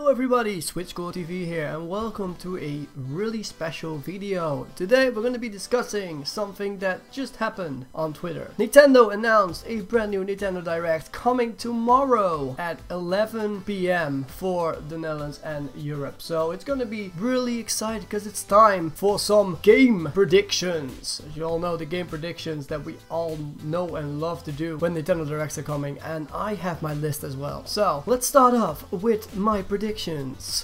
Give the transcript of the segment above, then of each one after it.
Hello everybody, SwitchScoreTV here and welcome to a really special video. Today we're going to be discussing something that just happened on Twitter. Nintendo announced a brand new Nintendo Direct coming tomorrow at 11 PM for the Netherlands and Europe. So it's going to be really exciting because it's time for some game predictions. As you all know, the game predictions that we all know and love to do when Nintendo Directs are coming, and I have my list as well. So let's start off with my predictions.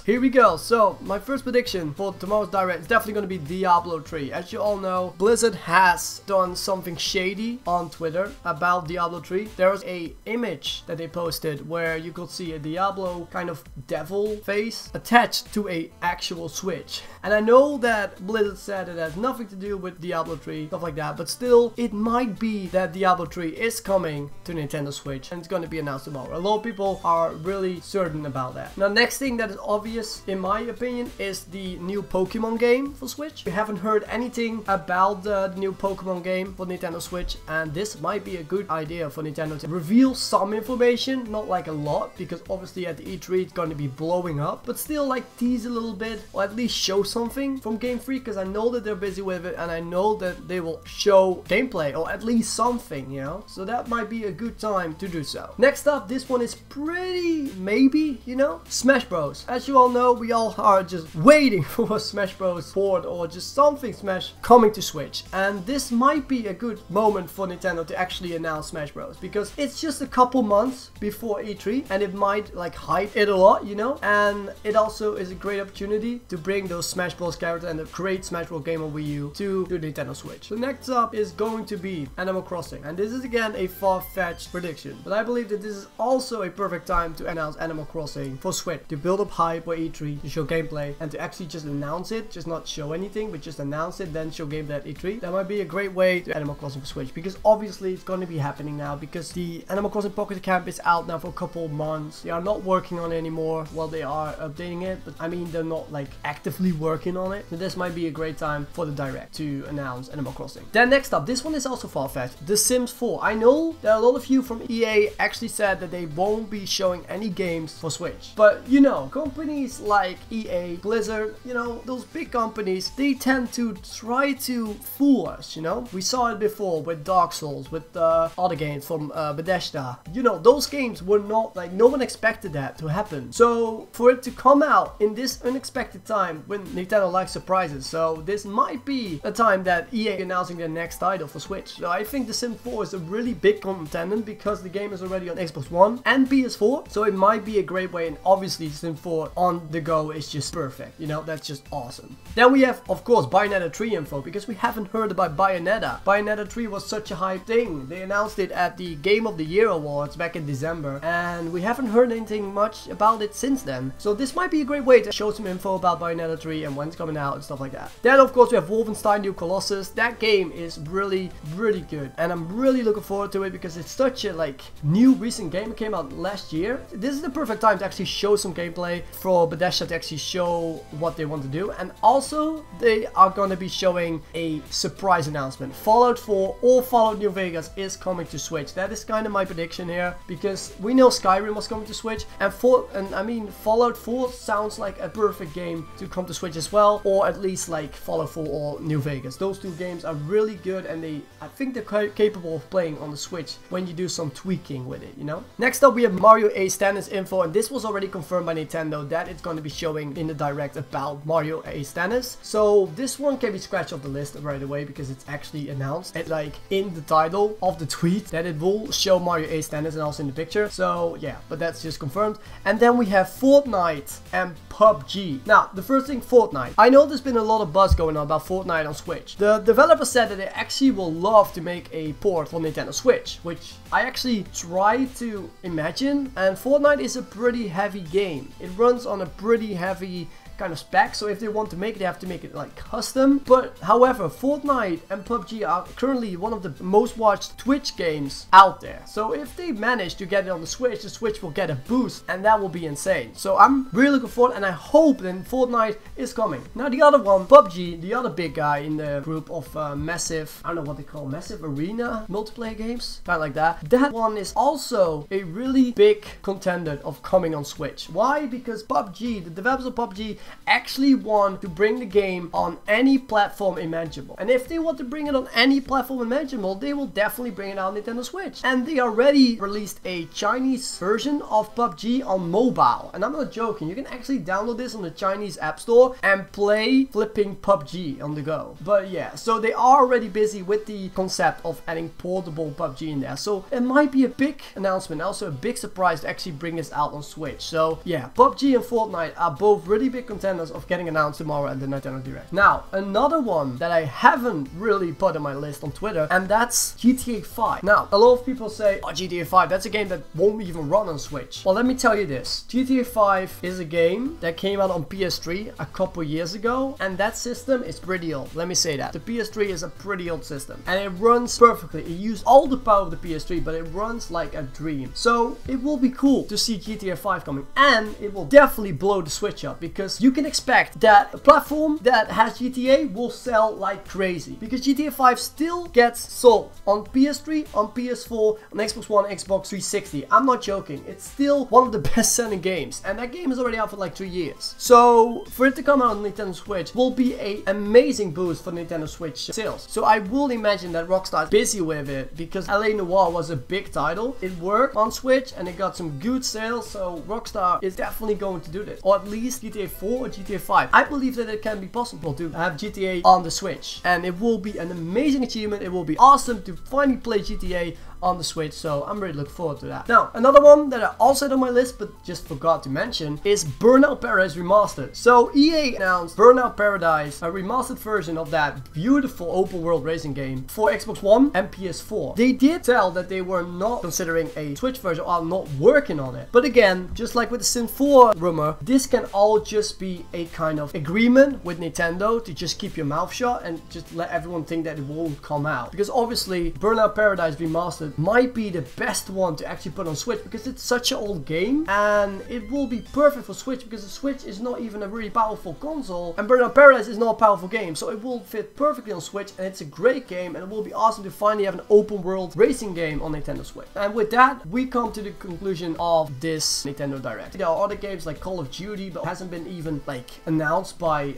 Here we go. So my first prediction for tomorrow's Direct is definitely going to be Diablo 3. As you all know, Blizzard has done something shady on Twitter about Diablo 3. There was a image that they posted where you could see a Diablo kind of devil face attached to a actual Switch. And I know that Blizzard said it has nothing to do with Diablo 3, stuff like that, but still it might be that Diablo 3 is coming to Nintendo Switch and it's going to be announced tomorrow. A lot of people are really certain about that. Now, next thing that is obvious in my opinion is the new Pokemon game for Switch. We haven't heard anything about the new Pokemon game for Nintendo Switch, and this might be a good idea for Nintendo to reveal some information, not like a lot, because obviously at the E3 it's going to be blowing up, but still like tease a little bit or at least show something from Game Freak, because I know that they're busy with it and I know that they will show gameplay or at least something, you know, so that might be a good time to do so. Next up, this one is pretty maybe, you know, Smash Bros. As you all know, we all are just waiting for a Smash Bros port or just something Smash coming to Switch, and this might be a good moment for Nintendo to actually announce Smash Bros, because it's just a couple months before E3 and it might like hype it a lot, you know, and it also is a great opportunity to bring those Smash Bros characters and the great Smash Bros game on Wii U to Nintendo Switch. So next up is going to be Animal Crossing, and this is again a far-fetched prediction, but I believe that this is also a perfect time to announce Animal Crossing for Switch, to build up hype for E3, to show gameplay, and to actually just announce it, just not show anything, but just announce it, then show gameplay at E3. That might be a great way to Animal Crossing for Switch, because obviously it's going to be happening now, because the Animal Crossing Pocket Camp is out now for a couple of months. They are not working on it anymore. Well, they are updating it, but I mean, they're not like actively working on it. So this might be a great time for the Direct to announce Animal Crossing. Then next up, this one is also far-fetched, The Sims 4. I know that a lot of you from EA actually said that they won't be showing any games for Switch, but you know, companies like EA, Blizzard, you know, those big companies, they tend to try to fool us, you know. We saw it before with Dark Souls, with other games from Bethesda. You know, those games were not, like, no one expected that to happen. So for it to come out in this unexpected time when Nintendo likes surprises, so this might be a time that EA announcing their next title for Switch. So I think The Sims 4 is a really big contender because the game is already on Xbox One and PS4, so it might be a great way, and obviously The Sims 4 on the go is just perfect, you know, that's just awesome. Then we have, of course, Bayonetta 3 info, because we haven't heard about Bayonetta. Bayonetta 3 was such a hype thing. They announced it at the Game of the Year Awards back in December, and we haven't heard anything much about it since then. So this might be a great way to show some info about Bayonetta 3 and when it's coming out and stuff like that. Then, of course, we have Wolfenstein New Colossus. That game is really, really good, and I'm really looking forward to it because it's such a like new recent game. It came out last year. This is the perfect time to actually show some gameplay for Bethesda to actually show what they want to do, and also they are going to be showing a surprise announcement. Fallout 4 or Fallout New Vegas is coming to Switch. That is kind of my prediction here, because we know Skyrim was coming to Switch, and I mean Fallout 4 sounds like a perfect game to come to Switch as well, or at least like Fallout 4 or New Vegas. Those two games are really good, and I think they're capable of playing on the Switch when you do some tweaking with it, you know. Next up, we have Mario A Stennis info, and this was already confirmed by Nintendo that it's going to be showing in the Direct about Mario A Stennis. So this one can be scratched off the list right away because it's actually announced. It's like in the title of the tweet that it will show Mario A Stennis and also in the picture. So yeah, but that's just confirmed. And then we have Fortnite and PUBG. Now, the first thing, Fortnite. I know there's been a lot of buzz going on about Fortnite on Switch. The developer said that they actually will love to make a port for Nintendo Switch, which I actually tried to imagine, and Fortnite is a pretty heavy game. It runs on a pretty heavy kind of specs. So if they want to make it, they have to make it like custom. But however, Fortnite and PUBG are currently one of the most watched Twitch games out there. So if they manage to get it on the Switch will get a boost, and that will be insane. So I'm really looking forward, and I hope that Fortnite is coming. Now the other one, PUBG, the other big guy in the group of massive, I don't know what they call massive arena multiplayer games, kind of like that. That one is also a really big contender of coming on Switch. Why? Because PUBG, the developers of PUBG, actually want to bring the game on any platform imaginable. And if they want to bring it on any platform imaginable, they will definitely bring it on Nintendo Switch. And they already released a Chinese version of PUBG on mobile. And I'm not joking, you can actually download this on the Chinese App Store and play flipping PUBG on the go. But yeah, so they are already busy with the concept of adding portable PUBG in there. So it might be a big announcement, also a big surprise to actually bring this out on Switch. So yeah, PUBG and Fortnite are both really big contenders of getting announced tomorrow at the Nintendo Direct. Now, another one that I haven't really put on my list on Twitter, and that's GTA 5. Now, a lot of people say, oh, GTA 5, that's a game that won't even run on Switch. Well, let me tell you this. GTA 5 is a game that came out on PS3 a couple years ago, and that system is pretty old. Let me say that. The PS3 is a pretty old system, and it runs perfectly. It used all the power of the PS3, but it runs like a dream. So it will be cool to see GTA 5 coming, and it will definitely blow the Switch up, because you can expect that a platform that has GTA will sell like crazy, because GTA 5 still gets sold on PS3, on PS4, on Xbox One, Xbox 360. I'm not joking. It's still one of the best selling games, and that game is already out for like 3 years. So for it to come out on Nintendo Switch will be an amazing boost for Nintendo Switch sales. So I will imagine that Rockstar is busy with it, because LA Noire was a big title. It worked on Switch and it got some good sales, so Rockstar is definitely going to do this, or at least GTA 4 or GTA 5. I believe that it can be possible to have GTA on the Switch, and it will be an amazing achievement. It will be awesome to finally play GTA on the Switch, so I'm really looking forward to that. Now, another one that I also had on my list but just forgot to mention is Burnout Paradise Remastered. So EA announced Burnout Paradise, a remastered version of that beautiful open world racing game for Xbox One and PS4. They did tell that they were not considering a Switch version or not working on it. But again, just like with the Sin 4 rumor, this can all just be a kind of agreement with Nintendo to just keep your mouth shut and just let everyone think that it won't come out. Because obviously, Burnout Paradise Remastered might be the best one to actually put on Switch, because it's such an old game and it will be perfect for Switch, because the Switch is not even a really powerful console and Burnout Paradise is not a powerful game, so it will fit perfectly on Switch, and it's a great game, and it will be awesome to finally have an open world racing game on Nintendo Switch. And with that, we come to the conclusion of this Nintendo Direct. There are other games like Call of Duty, but hasn't been even like announced by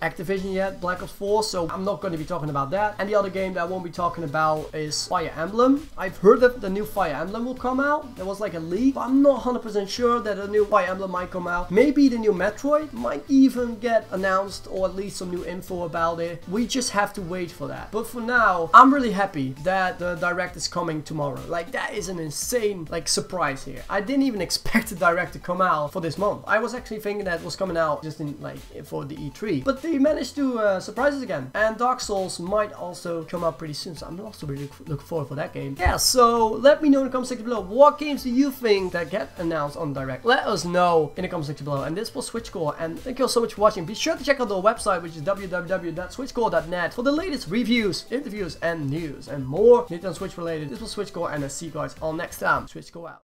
Activision yet, Black Ops 4, so I'm not going to be talking about that. And the other game that I won't be talking about is Fire Emblem. I've heard that the new Fire Emblem will come out. There was like a leak, but I'm not 100% sure that a new Fire Emblem might come out. Maybe the new Metroid might even get announced, or at least some new info about it. We just have to wait for that. But for now, I'm really happy that the Direct is coming tomorrow. Like, that is an insane like surprise here. I didn't even expect the Direct to come out for this month. I was actually thinking that it was coming out just in like for the E3, but they managed to surprise us again. And Dark Souls might also come out pretty soon, so I'm also really looking forward for that game. Yeah, so let me know in the comment section below, what games do you think that get announced on Direct? Let us know in the comment section below. And this was SwitchScore, and thank you all so much for watching. Be sure to check out the website, which is www.switchscore.net, for the latest reviews, interviews, and news, and more Nintendo Switch related. This was SwitchScore, and I'll see you guys all next time. SwitchScore out.